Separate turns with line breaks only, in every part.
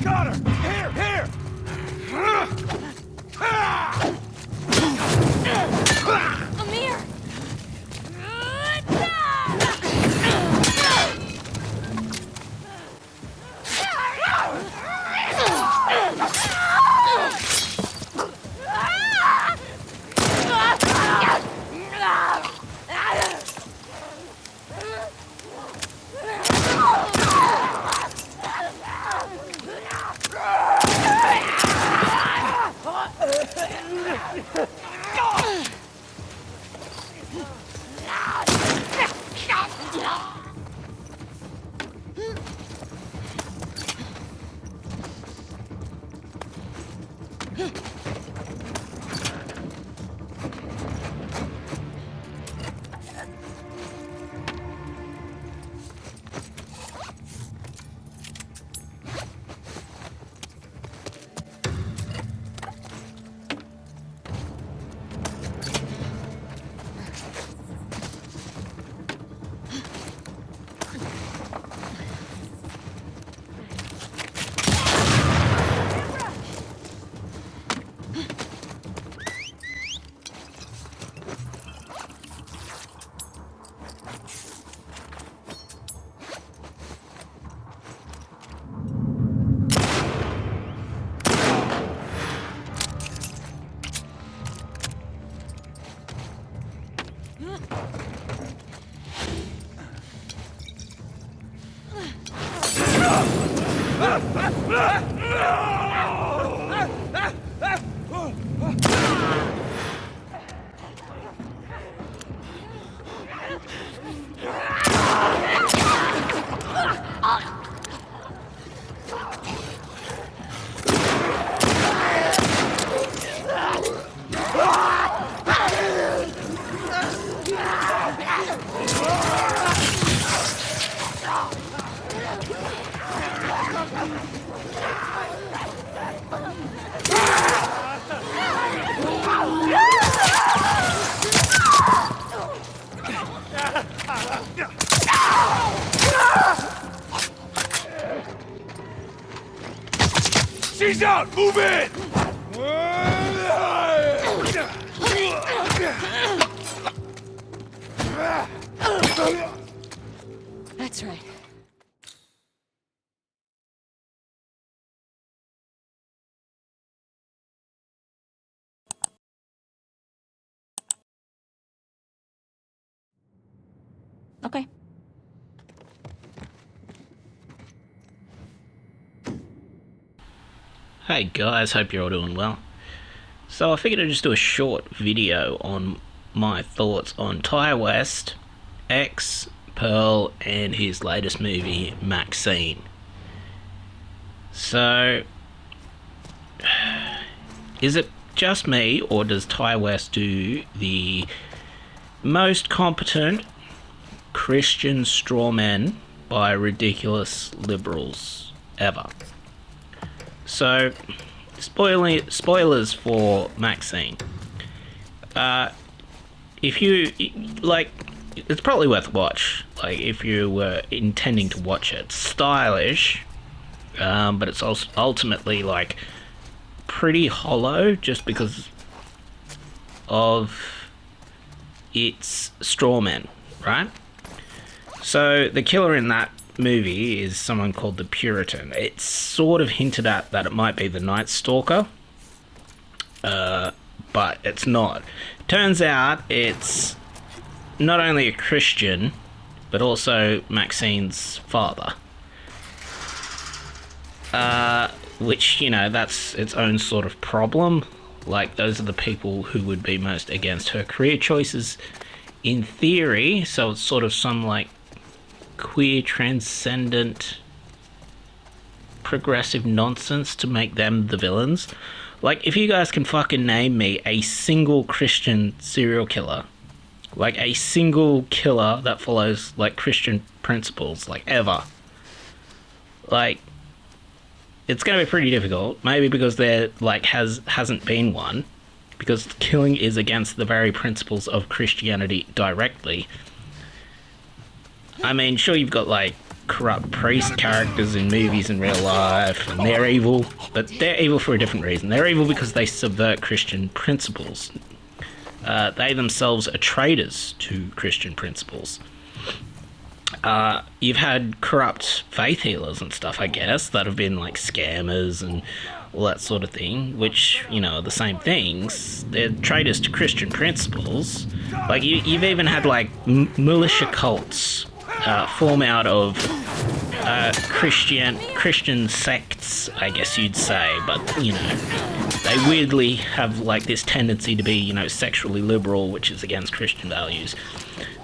Got her! Here! Here!
Amir!
She's out! Move in!
That's right. Okay.
Hey guys, hope you're all doing well. So I figured I'd just do a short video on my thoughts on Ty West, X, Pearl, and his latest movie, Maxxxine. So, is it just me, or does Ty West do the most competent Christian strawman by ridiculous liberals ever? So, spoilers for Maxxxine. If you like, it's probably worth a watch. Like, if you were intending to watch it, stylish, but it's also ultimately like pretty hollow, just because of its strawman, right? So the killer in that movie is someone called the Puritan. It's sort of hinted at that it might be the Night Stalker, but it's not. Turns out it's not only a Christian, but also Maxxine's father. Which, you know, that's its own sort of problem. Like, those are the people who would be most against her career choices in theory, so it's sort of some, like, queer, transcendent, progressive nonsense to make them the villains. Like, if you guys can fucking name me a single Christian serial killer, like a single killer that follows, like, Christian principles, like, ever, like, it's going to be pretty difficult. Maybe because there, like, hasn't been one, because killing is against the very principles of Christianity directly. I mean, sure, you've got, like, corrupt priest characters in movies in real life, and they're evil, but they're evil for a different reason. They're evil because they subvert Christian principles. They themselves are traitors to Christian principles. You've had corrupt faith healers and stuff, I guess, that have been like scammers and all that sort of thing, which, you know, are the same things. They're traitors to Christian principles. Like, you've even had, like, militia cults form out of Christian sects, I guess you'd say, but, you know, they weirdly have, like, this tendency to be, you know, sexually liberal, which is against Christian values,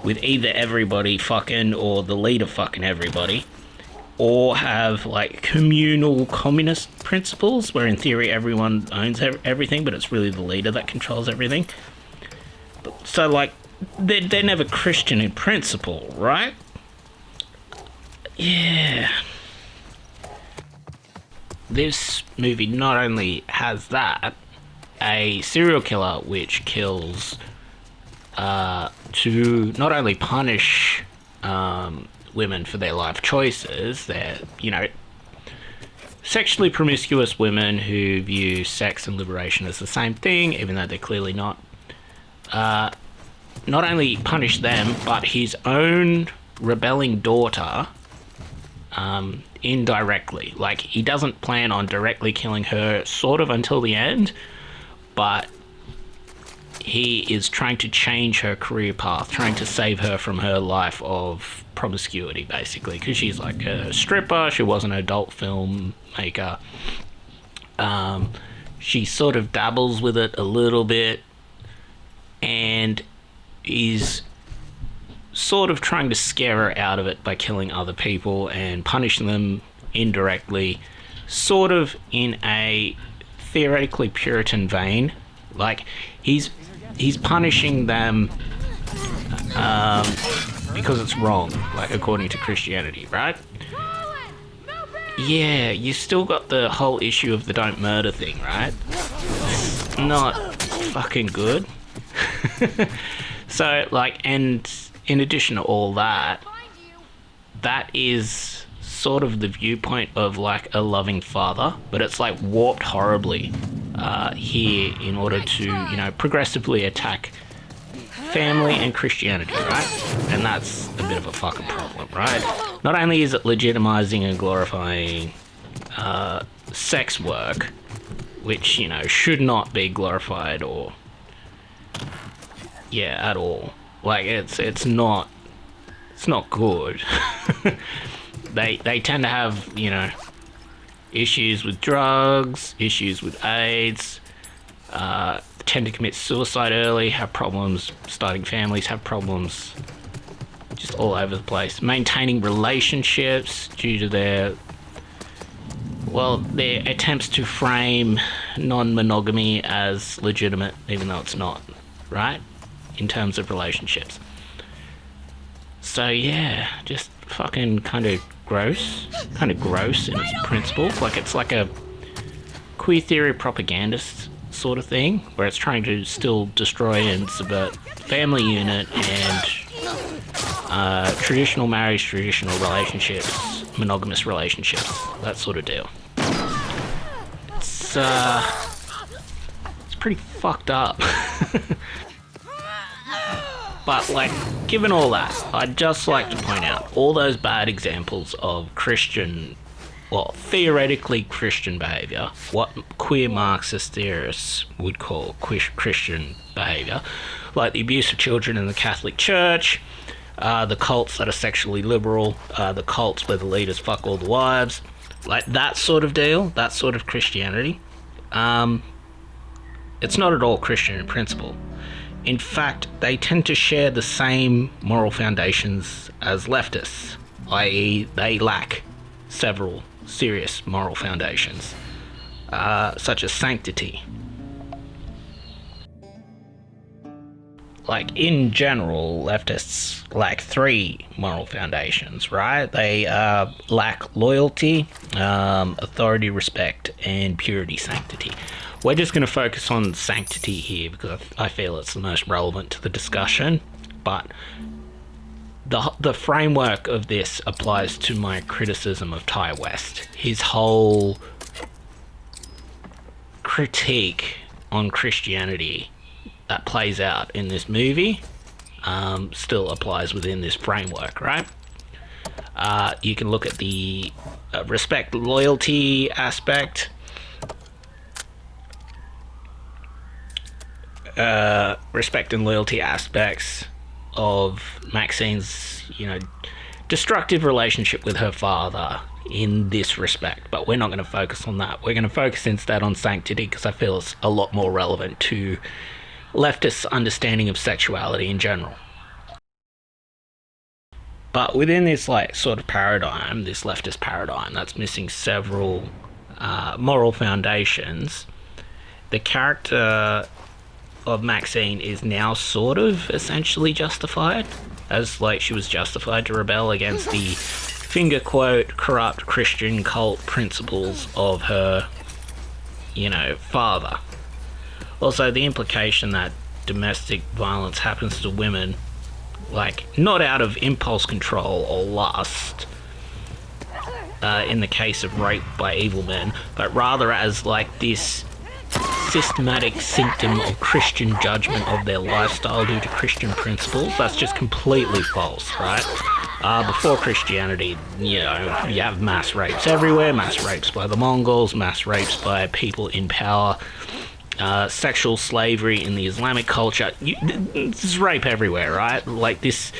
with either everybody fucking or the leader fucking everybody, or have, like, communal communist principles, where in theory everyone owns everything, but it's really the leader that controls everything. So, like, they're never Christian in principle, right? Yeah. This movie not only has that, a serial killer which kills to not only punish women for their life choices. They're, you know, sexually promiscuous women who view sex and liberation as the same thing, even though they're clearly not. Not only punish them, but his own rebelling daughter indirectly. Like, he doesn't plan on directly killing her, sort of, until the end, but he is trying to change her career path, trying to save her from her life of promiscuity, basically, because she's like a stripper. She was an adult filmmaker. She sort of dabbles with it a little bit, and is sort of trying to scare her out of it by killing other people and punishing them indirectly, sort of in a theoretically Puritan vein. Like, he's punishing them because it's wrong, like, according to Christianity, right? Yeah, you still got the whole issue of the don't murder thing, right? It's not fucking good. So, like, and in addition to all that, that is sort of the viewpoint of, like, a loving father, but it's, like, warped horribly here in order to, you know, progressively attack family and Christianity, right? And that's a bit of a fucking problem, right? Not only is it legitimizing and glorifying sex work, which, you know, should not be glorified or, yeah, at all. Like, it's not good. They tend to have, you know, issues with drugs, issues with AIDS, tend to commit suicide early, have problems starting families, have problems just all over the place. Maintaining relationships due to their attempts to frame non-monogamy as legitimate, even though it's not, right? In terms of relationships. So yeah, just fucking kind of gross in its principles. Like, it's like a queer theory propagandist sort of thing, where it's trying to still destroy and subvert family unit and traditional marriage, traditional relationships, monogamous relationships, that sort of deal. It's pretty fucked up. But, like, given all that, I'd just like to point out all those bad examples of Christian, well, theoretically Christian behaviour, what queer Marxist theorists would call Christian behaviour, like the abuse of children in the Catholic Church, the cults that are sexually liberal, the cults where the leaders fuck all the wives, like that sort of deal, that sort of Christianity. It's not at all Christian in principle. In fact, they tend to share the same moral foundations as leftists, i.e. they lack several serious moral foundations, such as sanctity. Like, in general, leftists lack three moral foundations, right? They lack loyalty, authority, respect, and purity, sanctity. We're just going to focus on sanctity here because I feel it's the most relevant to the discussion, but the framework of this applies to my criticism of Ty West. His whole critique on Christianity that plays out in this movie still applies within this framework, right? You can look at the respect loyalty aspect, respect and loyalty aspects of Maxxine's, destructive relationship with her father in this respect, but we're not going to focus on that. We're going to focus instead on sanctity, because I feel it's a lot more relevant to leftist understanding of sexuality in general. But within this sort of paradigm, this leftist paradigm that's missing several moral foundations, the character of Maxxine is now sort of essentially justified, as she was justified to rebel against the finger quote corrupt Christian cult principles of her, father. Also, the implication that domestic violence happens to women, not out of impulse control or lust, in the case of rape by evil men, but rather as this systematic symptom of Christian judgment of their lifestyle due to Christian principles. That's just completely false, right? Before Christianity, you have mass rapes everywhere, mass rapes by the Mongols, mass rapes by people in power, sexual slavery in the Islamic culture. There's rape everywhere, right? This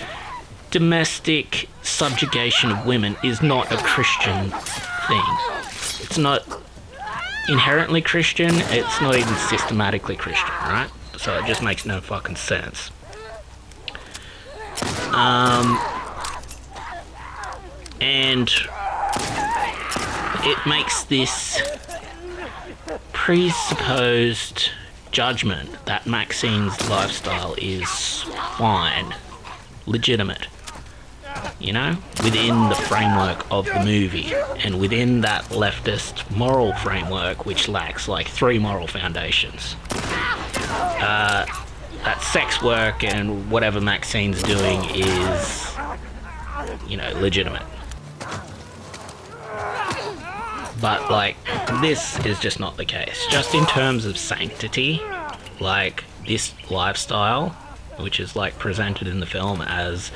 domestic subjugation of women is not a Christian thing. It's not inherently Christian, it's not even systematically Christian, right? So it just makes no fucking sense. And it makes this presupposed judgment that Maxxine's lifestyle is fine, legitimate, within the framework of the movie, and within that leftist moral framework, which lacks 3 moral foundations. That sex work and whatever Maxxine's doing is, legitimate. But, this is just not the case. Just in terms of sanctity, this lifestyle, which is, presented in the film as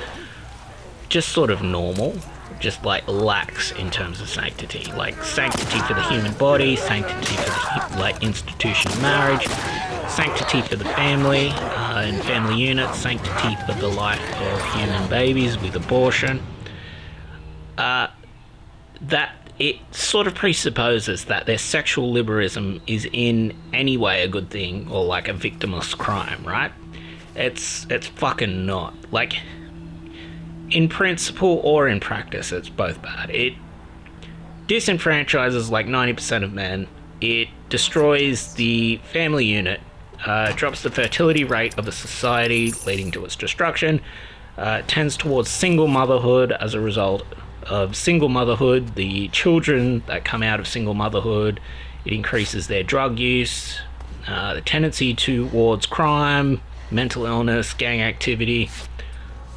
just sort of normal, just lacks in terms of sanctity. Sanctity for the human body, sanctity for the institution of marriage, sanctity for the family and family units, sanctity for the life of human babies with abortion. That it sort of presupposes that their sexual liberalism is in any way a good thing, or a victimless crime, right? It's fucking not. In principle or in practice, it's both bad. It disenfranchises 90% of men. It destroys the family unit, drops the fertility rate of a society, leading to its destruction, tends towards single motherhood. As a result of single motherhood, the children that come out of single motherhood, it increases their drug use, the tendency towards crime, mental illness, gang activity.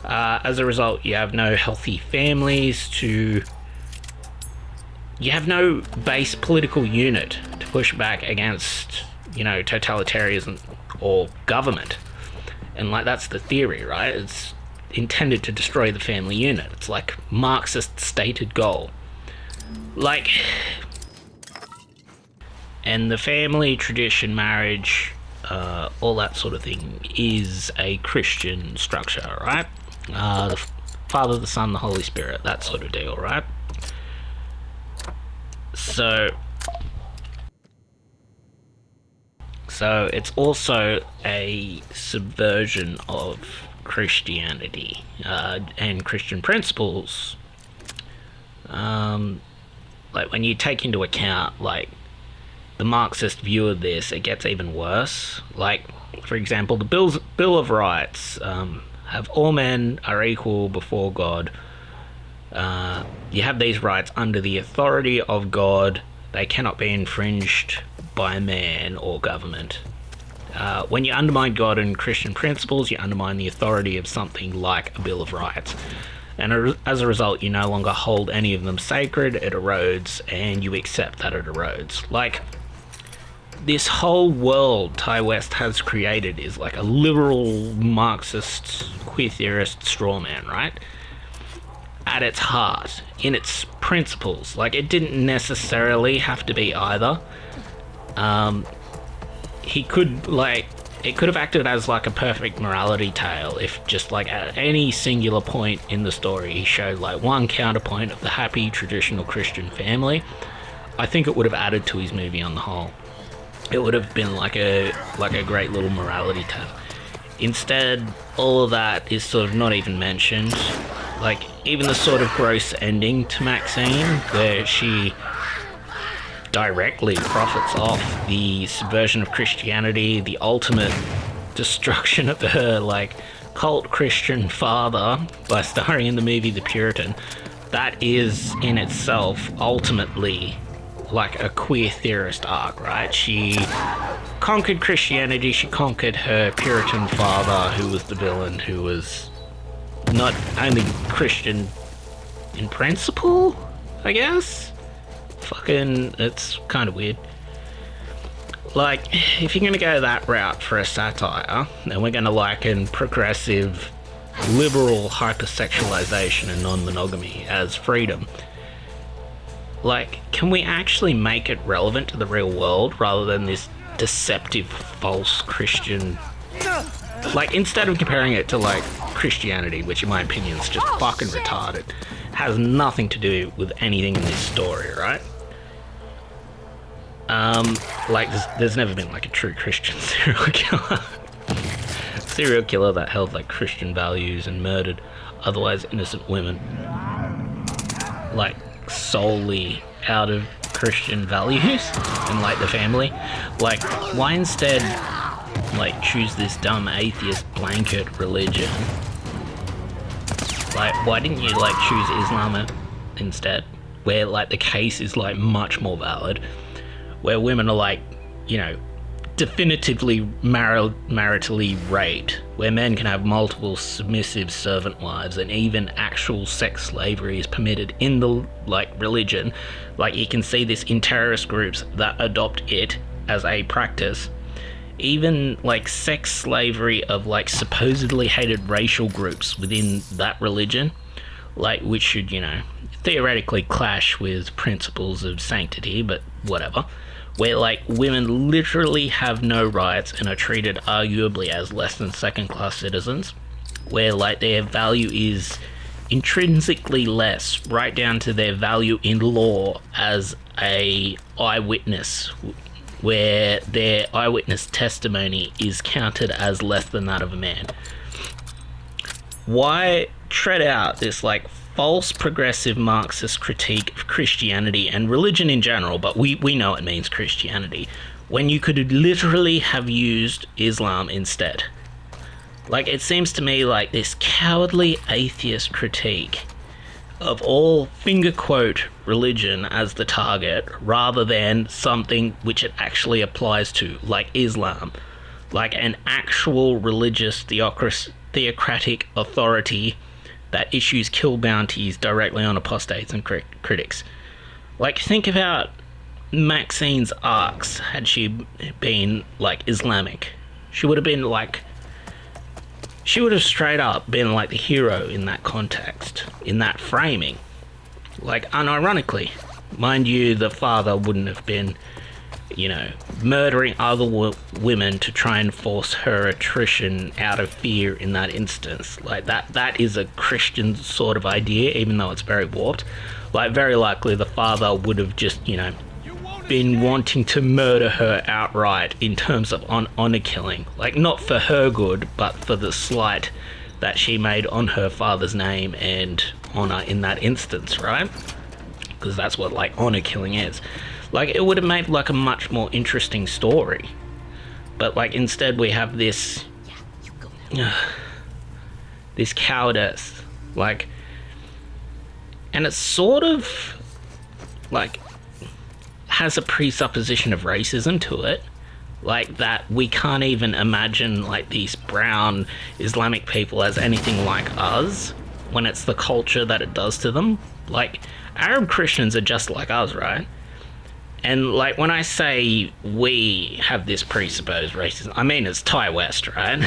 As a result, you have no healthy families you have no base political unit to push back against, totalitarianism or government. And that's the theory, right? It's intended to destroy the family unit. It's Marxist stated goal. And the family, tradition, marriage, all that sort of thing is a Christian structure, right? The Father, the Son, the Holy Spirit, that sort of deal, right? So it's also a subversion of Christianity and Christian principles. When you take into account the Marxist view of this, it gets even worse. For example, the Bill of Rights. Have all men are equal before God. You have these rights under the authority of God. They cannot be infringed by man or government. When you undermine God and Christian principles, you undermine the authority of something like a Bill of Rights. And as a result, you no longer hold any of them sacred, it erodes, and you accept that it erodes. Like, this whole world Ty West has created is like a liberal Marxist queer theorist straw man, right? At its heart, in its principles. Like, it didn't necessarily have to be either. He could, like, it could have acted as like a perfect morality tale if just like at any singular point in the story he showed like one counterpoint of the happy traditional Christian family. I think it would have added to his movie on the whole. It would have been like a great little morality tale. Instead, all of that is sort of not even mentioned. Like, even the sort of gross ending to Maxxxine, where she directly profits off the subversion of Christianity, the ultimate destruction of her, like, cult Christian father by starring in the movie The Puritan, that is, in itself, ultimately like a queer theorist arc, right? She conquered Christianity, she conquered her Puritan father, who was the villain, who was not only Christian in principle, I guess? Fucking, it's kind of weird. Like, if you're gonna go that route for a satire, then we're gonna liken progressive, liberal hypersexualization and non-monogamy as freedom. Like, can we actually make it relevant to the real world rather than this deceptive, false Christian? Like, instead of comparing it to, like, Christianity, which in my opinion is just fucking retarded, has nothing to do with anything in this story, right? Like, there's never been, like, a true Christian serial killer. Serial killer that held, like, Christian values and murdered otherwise innocent women. Like, solely out of Christian values and, like, the family. Like, why instead, like, choose this dumb atheist blanket religion? Like, why didn't you, like, choose Islam instead? Where, like, the case is, like, much more valid. Where women are, like, you know, definitively maritally raped. Where men can have multiple submissive servant wives, and even actual sex slavery is permitted in the, like, religion. Like, you can see this in terrorist groups that adopt it as a practice. Even, like, sex slavery of, like, supposedly hated racial groups within that religion, like, which should, you know, theoretically clash with principles of sanctity, but whatever. Where, like, women literally have no rights and are treated arguably as less than second-class citizens. Where, like, their value is intrinsically less, right down to their value in law as a eyewitness, where their eyewitness testimony is counted as less than that of a man. Why tread out this, like, false progressive Marxist critique of Christianity and religion in general, but we know it means Christianity, when you could literally have used Islam instead? Like, it seems to me like this cowardly atheist critique of all finger quote religion as the target, rather than something which it actually applies to, like Islam, like an actual religious theocratic authority that issues kill bounties directly on apostates and critics. Like, think about Maxxine's arcs had she been, like, Islamic. She would have been, like, she would have straight up been, like, the hero in that context, in that framing. Like, unironically. Mind you, the father wouldn't have been, you know, murdering other women to try and force her attrition out of fear in that instance. Like, that is a Christian sort of idea, even though it's very warped. Like, very likely the father would have just, you know, been wanting to murder her outright in terms of honor killing. Like, not for her good, but for the slight that she made on her father's name and honor in that instance, right? Because that's what, like, honor killing is. Like, it would have made, like, a much more interesting story. But, like, instead we have this this cowardice, like, and it's sort of, like, has a presupposition of racism to it. Like that we can't even imagine like these brown Islamic people as anything like us when it's the culture that it does to them. Like Arab Christians are just like us, right? And like when I say we have this presupposed racism, I mean it's Ty West, right?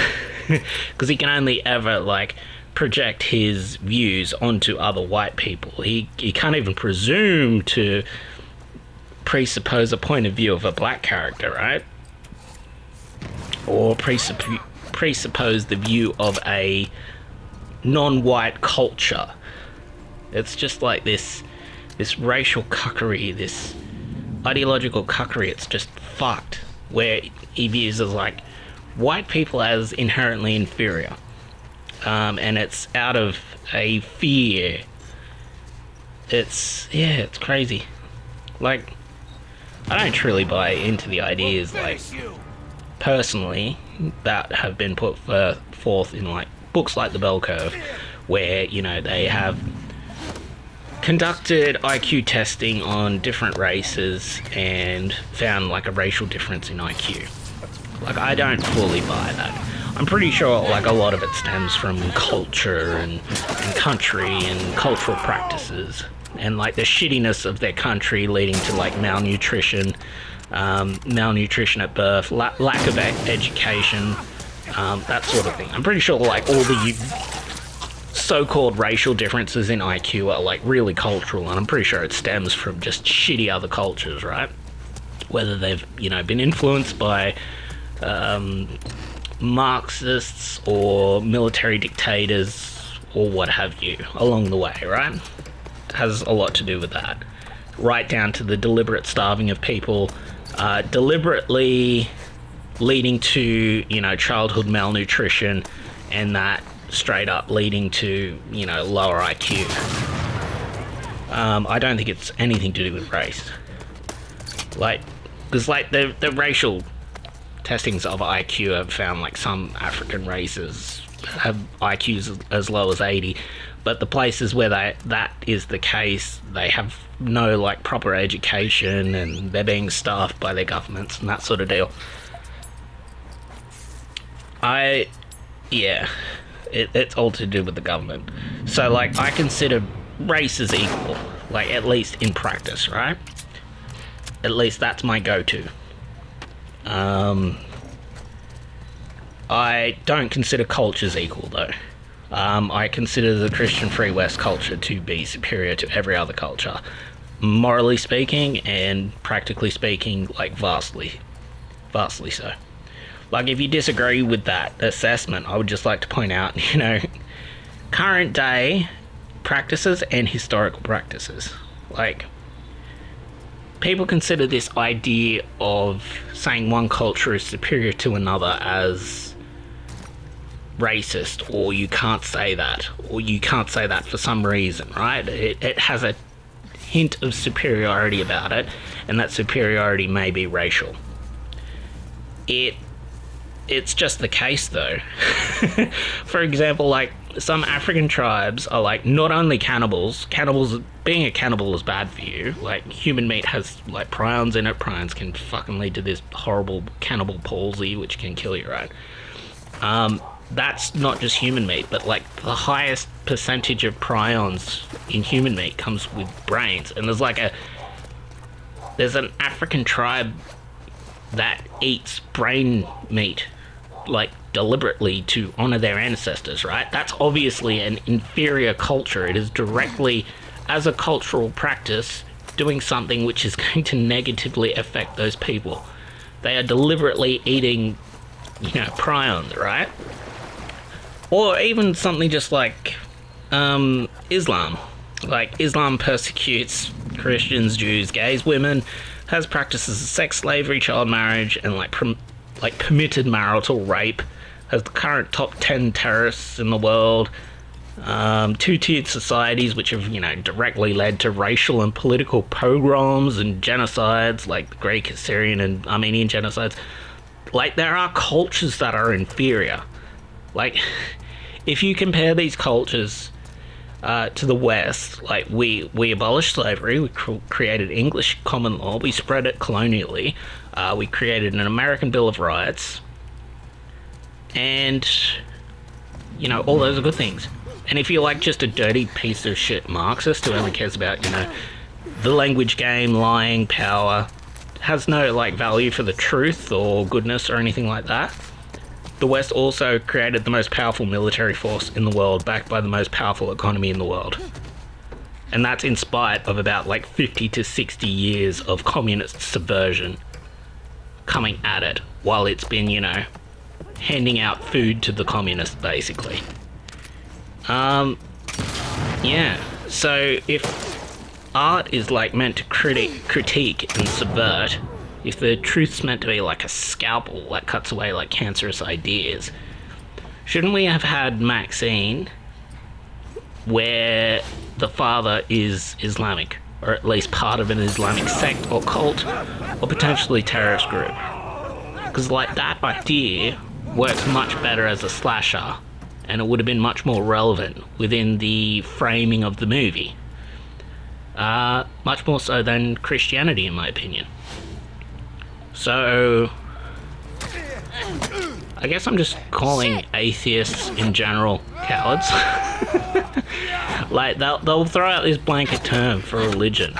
Because he can only ever like project his views onto other white people. He can't even presume to presuppose a point of view of a black character, right? Or presuppose the view of a non-white culture. It's just like this racial cuckery, this ideological cuckery. It's just fucked, where he views as like white people as inherently inferior, and it's out of a fear. It's crazy. Like, I don't truly buy into the ideas, like, personally, that have been put forth in like books like The Bell Curve, where, you know, they have conducted IQ testing on different races and found like a racial difference in IQ. Like, I don't fully buy that. I'm pretty sure like a lot of it stems from culture and country and cultural practices, and like the shittiness of their country leading to like malnutrition at birth, lack of education, that sort of thing. I'm pretty sure like all the so-called racial differences in IQ are like really cultural, and I'm pretty sure it stems from just shitty other cultures, right? Whether they've, you know, been influenced by Marxists or military dictators or what have you along the way, right? It has a lot to do with that. Right down to the deliberate starving of people, deliberately leading to, you know, childhood malnutrition, and that straight up leading to, you know, lower IQ. I don't think it's anything to do with race. Like, because like the racial testings of IQ have found like some African races have IQs as low as 80, but the places where that is the case, they have no like proper education, and they're being staffed by their governments and that sort of deal. It's all to do with the government. So like, I consider races equal, like at least in practice, right? At least that's my go-to. I don't consider cultures equal though. I consider the Christian Free West culture to be superior to every other culture, morally speaking and practically speaking, like vastly so. Like, if you disagree with that assessment, I would just like to point out, you know, current day practices and historical practices. Like, people consider this idea of saying one culture is superior to another as racist, or you can't say that, or you can't say that for some reason, right? It has a hint of superiority about it, and that superiority may be racial. It's just the case though. For example, like, some African tribes are like not only cannibals, being a cannibal is bad for you. Like, human meat has like prions in it. Prions can fucking lead to this horrible cannibal palsy, which can kill you, right? That's not just human meat, but like the highest percentage of prions in human meat comes with brains. And there's an African tribe that eats brain meat, like deliberately to honor their ancestors, right? That's obviously an inferior culture. It is directly, as a cultural practice, doing something which is going to negatively affect those people. They are deliberately eating, you know, prions, right? Or even something just like Islam. Like, Islam persecutes Christians, Jews, gays, women, has practices of sex slavery, child marriage, and like permitted marital rape, has the current top 10 terrorists in the world, two-tiered societies which have, you know, directly led to racial and political pogroms and genocides, like the Greek, Assyrian, and Armenian genocides. Like, there are cultures that are inferior. Like, if you compare these cultures, to the West, like we abolished slavery, we created English common law, we spread it colonially, we created an American Bill of Rights, and you know, all those are good things. And if you're like just a dirty piece of shit Marxist who only cares about, you know, the language game, lying, power, has no like value for the truth or goodness or anything like that, the West also created the most powerful military force in the world, backed by the most powerful economy in the world. And that's in spite of about like 50 to 60 years of communist subversion coming at it, while it's been, you know, handing out food to the communists, basically. Yeah, so if art is like meant to critique and subvert, if the truth's meant to be like a scalpel that cuts away like cancerous ideas, shouldn't we have had Maxxxine where the father is Islamic, or at least part of an Islamic sect or cult, or potentially terrorist group? Because like that idea works much better as a slasher, and it would have been much more relevant within the framing of the movie. Much more so than Christianity, in my opinion. So, I guess I'm just calling atheists in general cowards. Like, they'll throw out this blanket term for religion,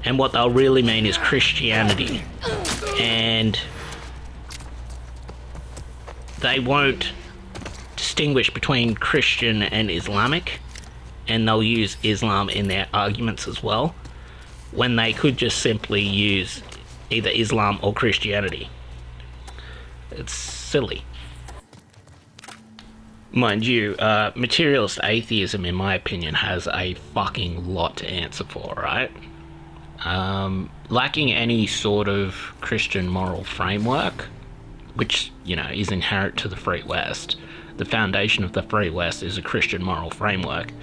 and what they'll really mean is Christianity. And they won't distinguish between Christian and Islamic, and they'll use Islam in their arguments as well, when they could just simply use either Islam or Christianity. It's silly. Mind you, materialist atheism, in my opinion, has a fucking lot to answer for, right? Lacking any sort of Christian moral framework, which, you know, is inherent to the Free West. The foundation of the Free West is a Christian moral framework.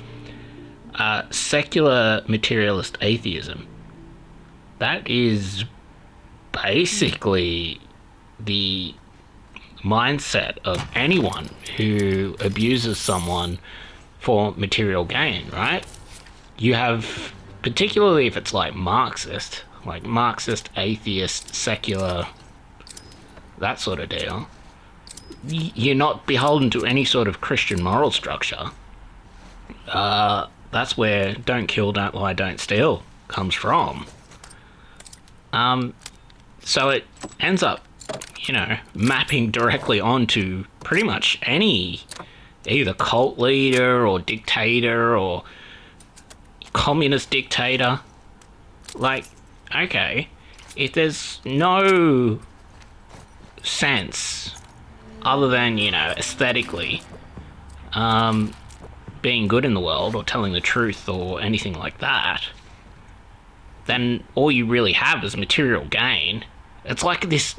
Secular materialist atheism, that is basically the mindset of anyone who abuses someone for material gain, right? You have, particularly if it's like Marxist, atheist, secular, that sort of deal, you're not beholden to any sort of Christian moral structure. That's where don't kill, don't lie, don't steal comes from. So it ends up, you know, mapping directly onto pretty much any either cult leader or dictator or communist dictator. Like, okay, if there's no sense other than, you know, aesthetically being good in the world or telling the truth or anything like that, then all you really have is material gain. It's like this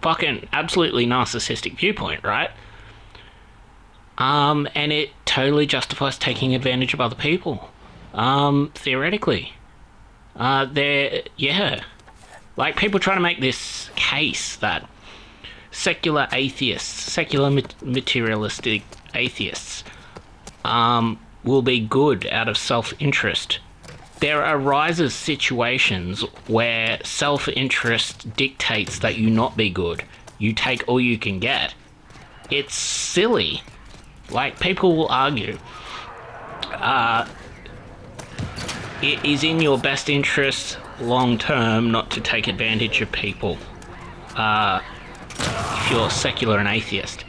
fucking absolutely narcissistic viewpoint, right? And it totally justifies taking advantage of other people. Theoretically. Yeah. Like, people try to make this case that secular atheists, secular materialistic atheists, will be good out of self-interest. There arises situations where self-interest dictates that you not be good. You take all you can get. It's silly. Like, people will argue, it is in your best interest long-term not to take advantage of people, if you're secular and atheist.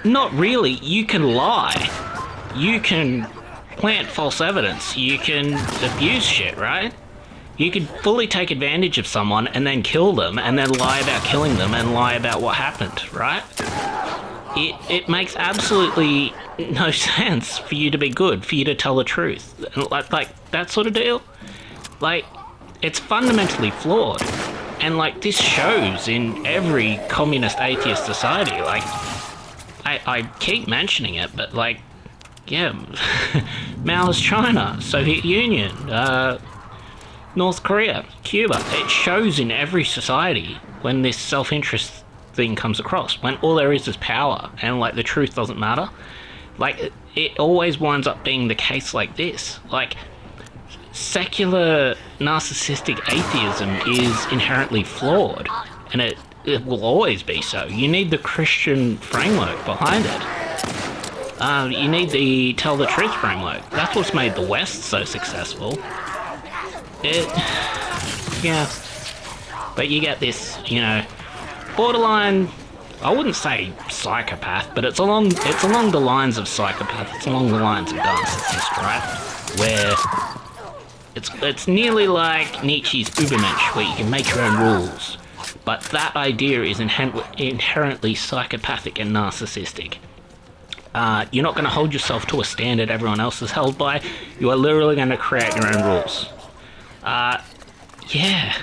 Not really. You can lie. You can plant false evidence. You can abuse shit, right? You could fully take advantage of someone and then kill them and then lie about killing them and lie about what happened, right? It makes absolutely no sense for you to be good, for you to tell the truth. Like that sort of deal. Like, it's fundamentally flawed. And like, this shows in every communist atheist society. Like, I keep mentioning it, but like, yeah, Mao's China, Soviet Union, North Korea, Cuba. It shows in every society when this self-interest thing comes across, when all there is power and like the truth doesn't matter. Like, it always winds up being the case like this. Like, secular narcissistic atheism is inherently flawed, and it will always be so. You need the Christian framework behind it. You need the tell the truth framework. That's what's made the West so successful. Yeah. But you get this, you know, borderline, I wouldn't say psychopath, but it's along the lines of psychopath. It's along the lines of narcissist, right? Where it's nearly like Nietzsche's Übermensch, where you can make your own rules. But that idea is inherently psychopathic and narcissistic. You're not going to hold yourself to a standard everyone else is held by. You are literally going to create your own rules. Yeah,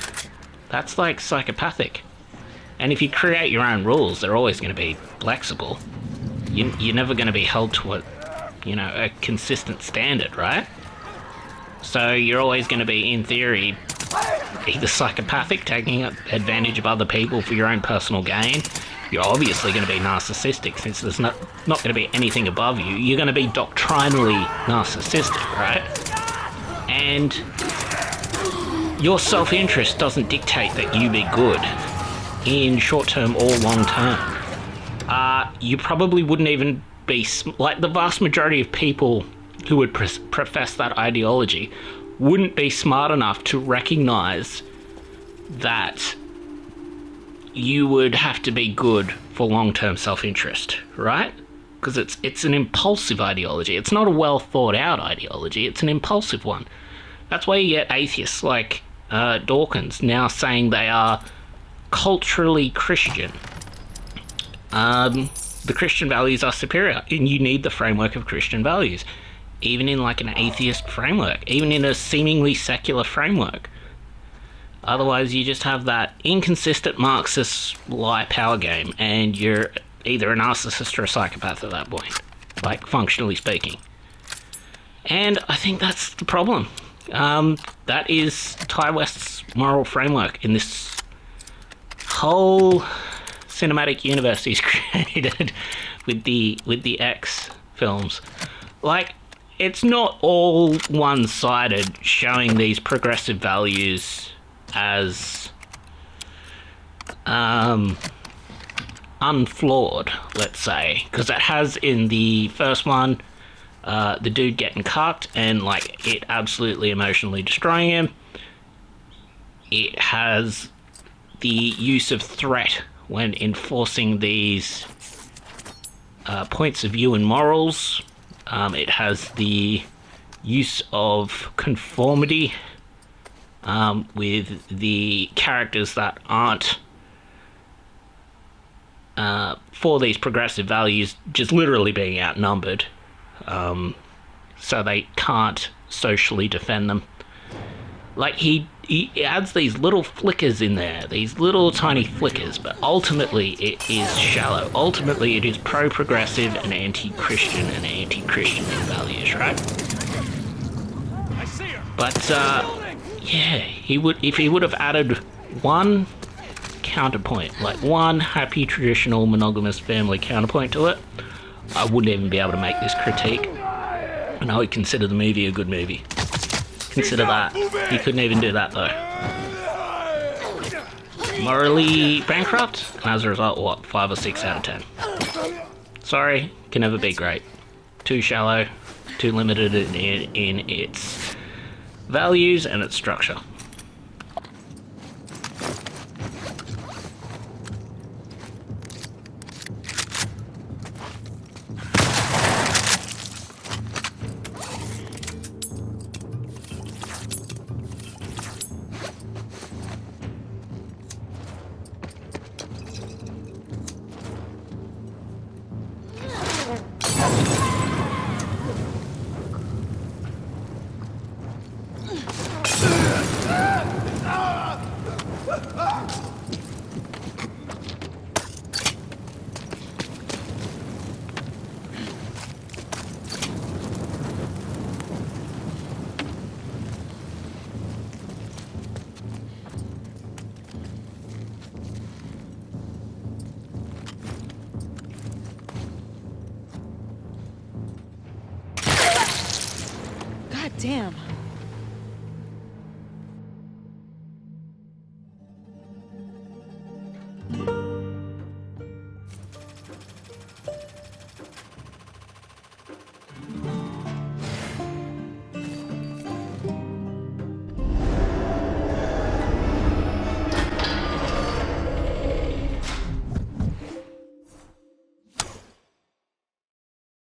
that's like psychopathic. And if you create your own rules, they're always going to be flexible. You're never going to be held to a consistent standard, right? So you're always going to be, in theory, either psychopathic, taking advantage of other people for your own personal gain. You're obviously going to be narcissistic, since there's not going to be anything above you. You're going to be doctrinally narcissistic, right? And your self-interest doesn't dictate that you be good in short-term or long-term. You probably wouldn't even be... like, the vast majority of people who would profess that ideology wouldn't be smart enough to recognize that you would have to be good for long-term self-interest, right? Because it's an impulsive ideology. It's not a well-thought-out ideology. It's an impulsive one. That's why you get atheists like Dawkins now saying they are culturally Christian. The Christian values are superior, and you need the framework of Christian values, even in like an atheist framework, even in a seemingly secular framework. Otherwise, you just have that inconsistent Marxist lie power game, and you're either a narcissist or a psychopath at that point, like, functionally speaking. And I think that's the problem. That is Ty West's moral framework in this whole cinematic universe he's created with the X films. Like, it's not all one-sided, showing these progressive values as unflawed, let's say, because it has in the first one the dude getting cucked and like it absolutely emotionally destroying him. It has the use of threat when enforcing these points of view and morals. It has the use of conformity with the characters that aren't for these progressive values just literally being outnumbered, so they can't socially defend them. Like, he adds these little flickers in there, these little tiny flickers, but ultimately it is shallow. Ultimately it is pro-progressive and anti-Christian in values, right?
I see her.
But yeah, if he would have added one counterpoint, like one happy traditional monogamous family counterpoint to it, I wouldn't even be able to make this critique, and I would consider the movie a good movie. Consider that. He couldn't even do that though. Morally bankrupt, and as a result, what, 5 or 6 out of 10. Sorry, can never be great. Too shallow, too limited in its values and its structure.
Damn.